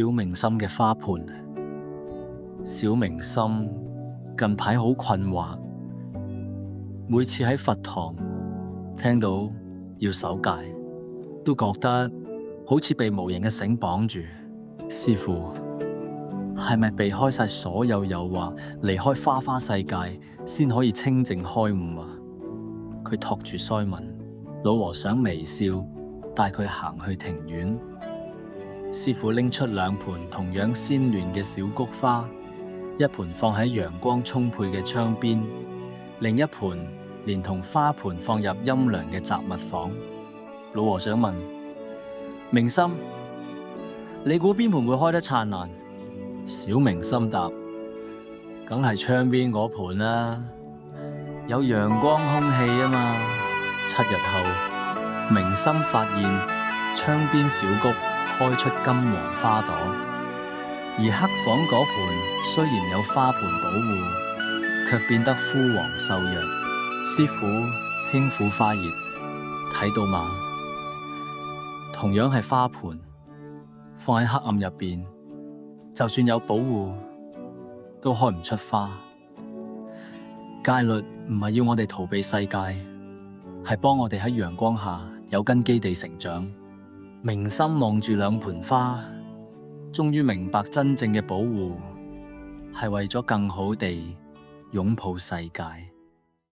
小明心嘅花盆。小明心近排好困惑，每次喺佛堂聽到要守戒，都覺得好似被無形嘅繩綁住。師父，係咪避開晒所有誘惑，離開花花世界，先可以清靜開悟啊？佢托住腮紋，老和尚微笑，帶佢行去庭院。師父拎出兩盆同樣鮮嫩嘅小菊花，一盆放喺陽光充沛嘅窗邊，另一盆連同花盆放入陰涼嘅雜物房。老和尚問：明心，你估邊盆會開得燦爛？小明心答：梗係窗邊嗰盆啦，有陽光空氣啊嘛。7日後，明心發現窗邊小菊開出金黃花朵，而黑房嗰盆雖然有花盆保護，卻變得枯黃瘦弱。師父輕撫花葉，睇到嗎？同樣係花盆，放喺黑暗入邊，就算有保護，都開唔出花。戒律唔係要我哋逃避世界，係幫我哋喺陽光下有根基地成長。明心望住兩盆花，終於明白真正嘅保護係為咗更好地擁抱世界。